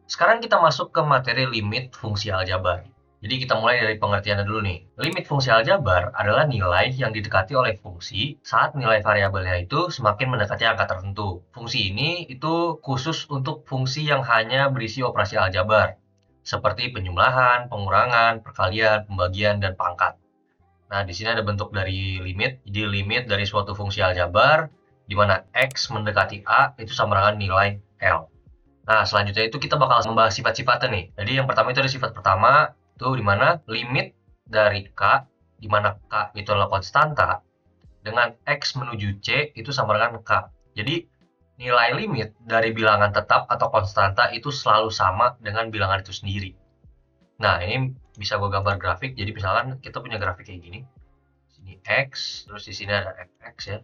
Sekarang kita masuk ke materi limit fungsi aljabar. Jadi kita mulai dari pengertiannya dulu nih. Limit fungsi aljabar adalah nilai yang didekati oleh fungsi saat nilai variabelnya itu semakin mendekati angka tertentu. Fungsi ini itu khusus untuk fungsi yang hanya berisi operasi aljabar, seperti penjumlahan, pengurangan, perkalian, pembagian, dan pangkat. Nah, di sini ada bentuk dari limit. Jadi limit dari suatu fungsi aljabar, di mana X mendekati A itu sama dengan nilai L. Nah, selanjutnya itu kita bakal membahas sifat-sifatnya nih. Jadi yang pertama itu ada sifat pertama, itu di mana limit dari K, di mana K itu adalah konstanta, dengan X menuju C itu sama dengan K. Jadi, nilai limit dari bilangan tetap atau konstanta itu selalu sama dengan bilangan itu sendiri. Nah, ini bisa gue gambar grafik. Jadi, misalkan kita punya grafik kayak gini. Sini X, terus di sini ada Fx ya.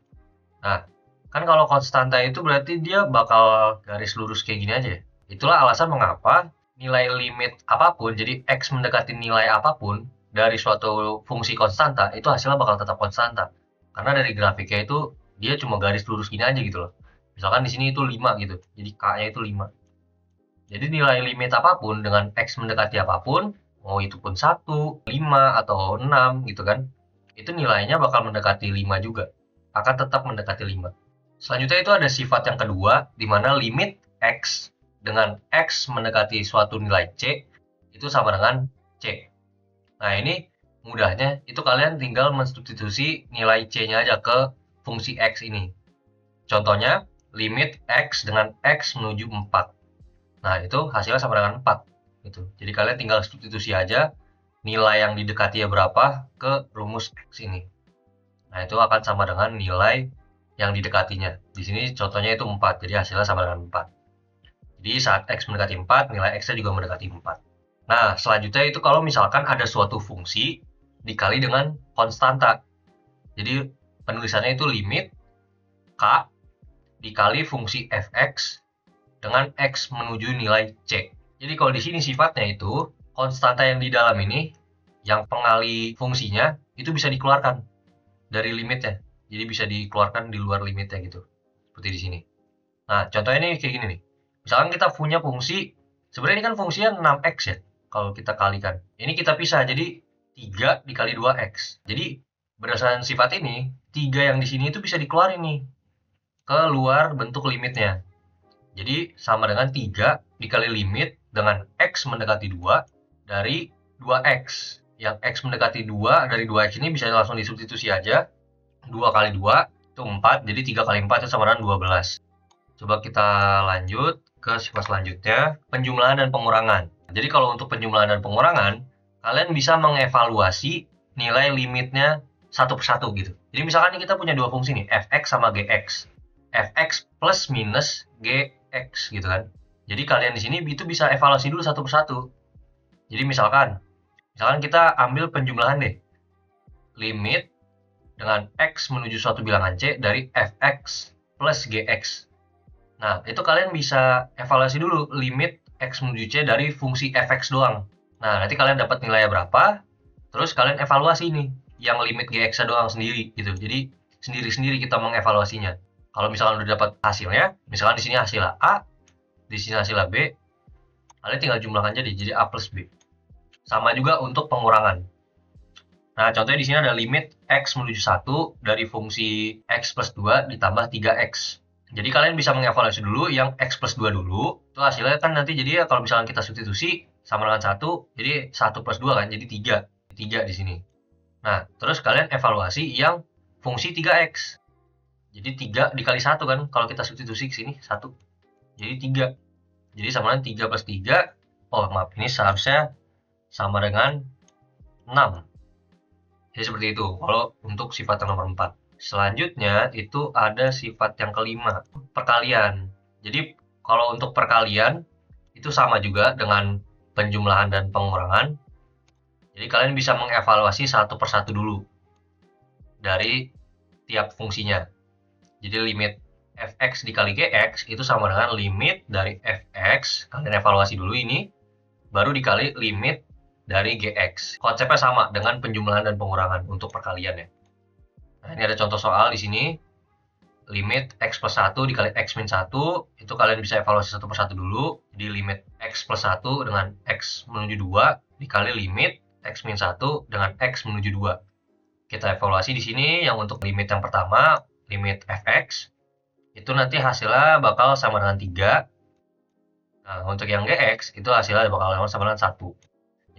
Nah, kan kalau konstanta itu berarti dia bakal garis lurus kayak gini aja ya. Itulah alasan mengapa nilai limit apapun, jadi X mendekati nilai apapun dari suatu fungsi konstanta, itu hasilnya bakal tetap konstanta. Karena dari grafiknya itu dia cuma garis lurus gini aja gitu loh. Misalkan di sini itu 5 gitu, jadi K-nya itu 5. Jadi nilai limit apapun dengan X mendekati apapun, mau itu pun 1, 5, atau 6 gitu kan, itu nilainya bakal mendekati 5 juga. Akan tetap mendekati 5. Selanjutnya itu ada sifat yang kedua, di mana limit X dengan X mendekati suatu nilai C, itu sama dengan C. Nah, ini mudahnya, itu kalian tinggal mensubstitusi nilai C-nya aja ke fungsi X ini. Contohnya, limit X dengan X menuju 4. Nah, itu hasilnya sama dengan 4. Gitu. Jadi kalian tinggal substitusi aja nilai yang didekati berapa ke rumus X ini. Nah, itu akan sama dengan nilai yang didekatinya. Di sini contohnya itu 4, jadi hasilnya sama dengan 4. Jadi saat X mendekati 4, nilai X-nya juga mendekati 4. Nah, selanjutnya itu kalau misalkan ada suatu fungsi dikali dengan konstanta. Jadi penulisannya itu limit K dikali fungsi Fx dengan X menuju nilai C. Jadi kalau di sini sifatnya itu, konstanta yang di dalam ini, yang pengali fungsinya, itu bisa dikeluarkan dari limitnya. Jadi bisa dikeluarkan di luar limitnya gitu. Seperti di sini. Nah, contohnya ini kayak gini nih. Misalkan kita punya fungsi, sebenarnya ini kan fungsinya 6x ya, kalau kita kalikan. Ini kita pisah, jadi 3 dikali 2x. Jadi, berdasarkan sifat ini, 3 yang di sini itu bisa dikeluarin nih, ke luar bentuk limitnya. Jadi, sama dengan 3 dikali limit dengan x mendekati 2 dari 2x. Yang x mendekati 2 dari 2x ini bisa langsung disubstitusi aja. 2 kali 2 itu 4, jadi 3 kali 4 itu sama dengan 12. Coba kita lanjut ke sifat selanjutnya, penjumlahan dan pengurangan. Jadi kalau untuk penjumlahan dan pengurangan, kalian bisa mengevaluasi nilai limitnya satu persatu gitu. Jadi misalkan kita punya dua fungsi nih, fx sama gx. Fx plus minus gx gitu kan. Jadi kalian di sini itu bisa evaluasi dulu satu persatu. Jadi misalkan kita ambil penjumlahan deh. Limit dengan x menuju suatu bilangan c dari fx plus gx. Nah, itu kalian bisa evaluasi dulu limit x menuju c dari fungsi fx doang. Nah, nanti kalian dapat nilainya berapa, terus kalian evaluasi nih, yang limit gx doang sendiri gitu. Jadi, sendiri-sendiri kita mengevaluasinya. Kalau misalkan udah dapat hasilnya, misalkan di sini hasilnya A, di sini hasilnya B, kalian tinggal jumlahkan jadi A plus B. Sama juga untuk pengurangan. Nah, contohnya di sini ada limit x menuju 1 dari fungsi x plus 2 ditambah 3x. Jadi kalian bisa mengevaluasi dulu yang x plus 2 dulu. Itu hasilnya kan nanti jadi ya kalau misalkan kita substitusi sama dengan 1, jadi 1 plus 2 kan, jadi 3. 3 di sini. Nah, terus kalian evaluasi yang fungsi 3x. Jadi 3 dikali 1 kan, kalau kita substitusi ke sini 1. Jadi 3. Jadi sama dengan 3 plus 3. Oh, maaf, ini seharusnya sama dengan 6. Jadi seperti itu, kalau untuk sifat yang nomor 4. Selanjutnya itu ada sifat yang kelima, perkalian. Jadi kalau untuk perkalian itu sama juga dengan penjumlahan dan pengurangan. Jadi kalian bisa mengevaluasi satu persatu dulu dari tiap fungsinya. Jadi limit fx dikali gx itu sama dengan limit dari fx, kalian evaluasi dulu ini, baru dikali limit dari gx. Konsepnya sama dengan penjumlahan dan pengurangan untuk perkalian ya. Nah, ini ada contoh soal di sini. limit X plus 1 dikali X min 1, itu kalian bisa evaluasi satu persatu dulu. Jadi limit X plus 1 dengan X menuju 2 dikali limit X min 1 dengan X menuju 2. Kita evaluasi di sini yang untuk limit yang pertama, limit fx, itu nanti hasilnya bakal sama dengan 3. Nah, untuk yang gx, itu hasilnya bakal sama dengan 1.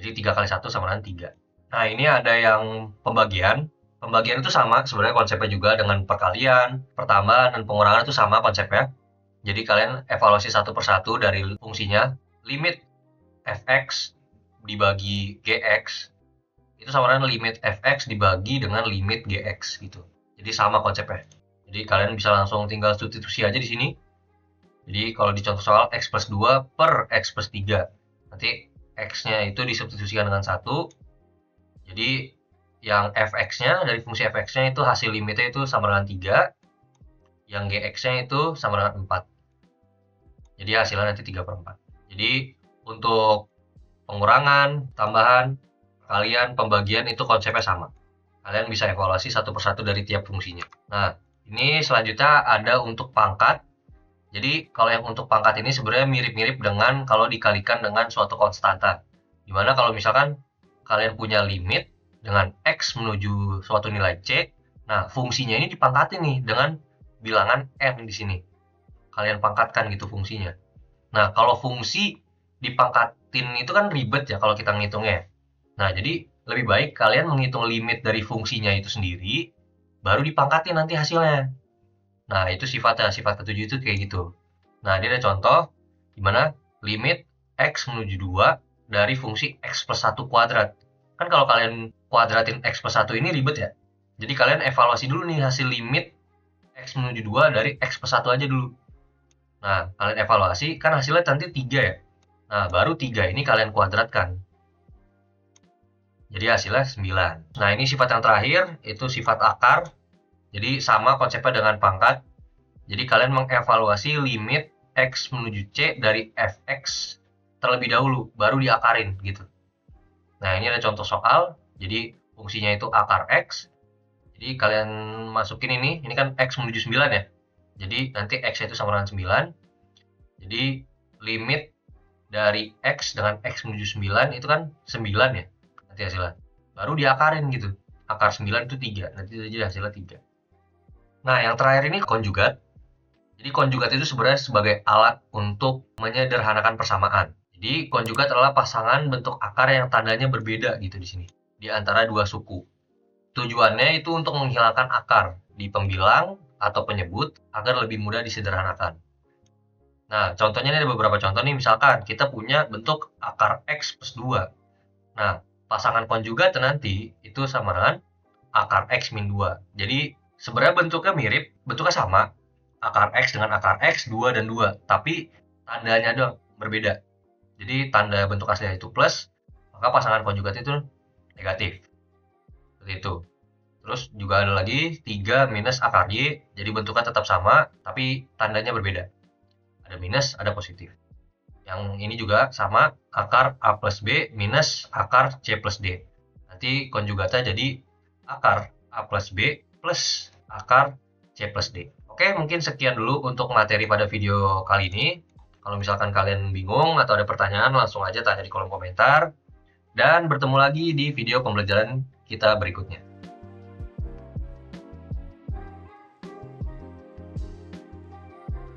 Jadi 3 kali 1 sama dengan 3. Nah, ini ada yang pembagian. Pembagian itu sama sebenarnya konsepnya juga dengan perkalian, pertambahan, dan pengurangan itu sama konsepnya. Jadi kalian evaluasi satu persatu dari fungsinya. Limit fx dibagi gx, itu sama dengan limit fx dibagi dengan limit gx gitu. Jadi sama konsepnya. Jadi kalian bisa langsung tinggal substitusi aja di sini. Jadi kalau di contoh soal x plus 2 per x plus 3. Nanti x-nya itu disubstitusikan dengan 1. Jadi yang fx-nya dari fungsi fx-nya itu hasil limitnya itu sama dengan 3. Yang gx-nya itu sama dengan 4. Jadi hasilnya nanti 3 per 4. Jadi untuk pengurangan, tambahan, kalian pembagian itu konsepnya sama. Kalian bisa evaluasi satu persatu dari tiap fungsinya. Nah, ini selanjutnya ada untuk pangkat. Jadi kalau yang untuk pangkat ini sebenarnya mirip-mirip dengan kalau dikalikan dengan suatu konstanta. Dimana kalau misalkan kalian punya limit dengan x menuju suatu nilai c, nah fungsinya ini dipangkatin nih dengan bilangan n di sini. Kalian pangkatkan gitu fungsinya. Nah, kalau fungsi dipangkatin itu kan ribet ya kalau kita ngitungnya. Nah, jadi lebih baik kalian menghitung limit dari fungsinya itu sendiri, baru dipangkatin nanti hasilnya. Nah, itu sifatnya, sifat ketujuh itu kayak gitu. Nah, ini ada contoh, di mana limit x menuju 2 dari fungsi x plus 1 kuadrat. Kan kalau kalian kuadratin x plus 1 ini ribet ya. Jadi kalian evaluasi dulu nih hasil limit x menuju 2 dari x plus 1 aja dulu. Nah, kalian evaluasi, kan hasilnya nanti 3 ya. Nah, baru 3 ini kalian kuadratkan. Jadi hasilnya 9. Nah, ini sifat yang terakhir, itu sifat akar. Jadi sama konsepnya dengan pangkat. Jadi kalian mengevaluasi limit x menuju c dari fx terlebih dahulu, baru diakarin gitu. Nah, ini ada contoh soal. Jadi fungsinya itu akar x. Jadi kalian masukin ini kan x menuju 9 ya. Jadi nanti x itu sama dengan 9. Jadi limit dari x dengan x menuju 9 itu kan 9 ya. Nanti hasilnya. Baru diakarin gitu. Akar 9 itu 3. Nanti jadi hasilnya 3. Nah, yang terakhir ini konjugat. Jadi konjugat itu sebenarnya sebagai alat untuk menyederhanakan persamaan. Jadi konjugat adalah pasangan bentuk akar yang tandanya berbeda gitu di sini. Di antara dua suku. Tujuannya itu untuk menghilangkan akar di pembilang atau penyebut agar lebih mudah disederhanakan. Nah, contohnya ini ada beberapa contoh nih. Misalkan kita punya bentuk akar x plus 2. Nah, pasangan konjugat nanti itu sama dengan akar x min 2. Jadi sebenarnya bentuknya mirip, bentuknya sama. Akar x dengan akar x, 2 dan 2. Tapi tandanya doang berbeda. Jadi tanda bentuk aslinya itu plus, maka pasangan konjugat itu negatif. Seperti itu. Terus juga ada lagi 3 minus akar y, jadi bentuknya tetap sama, tapi tandanya berbeda. Ada minus, ada positif. Yang ini juga sama, akar a plus b minus akar c plus d. Nanti konjugatnya jadi akar a plus b plus akar c plus d. Oke, mungkin sekian dulu untuk materi pada video kali ini. Kalau misalkan kalian bingung atau ada pertanyaan, langsung aja tanya di kolom komentar. Dan bertemu lagi di video pembelajaran kita berikutnya.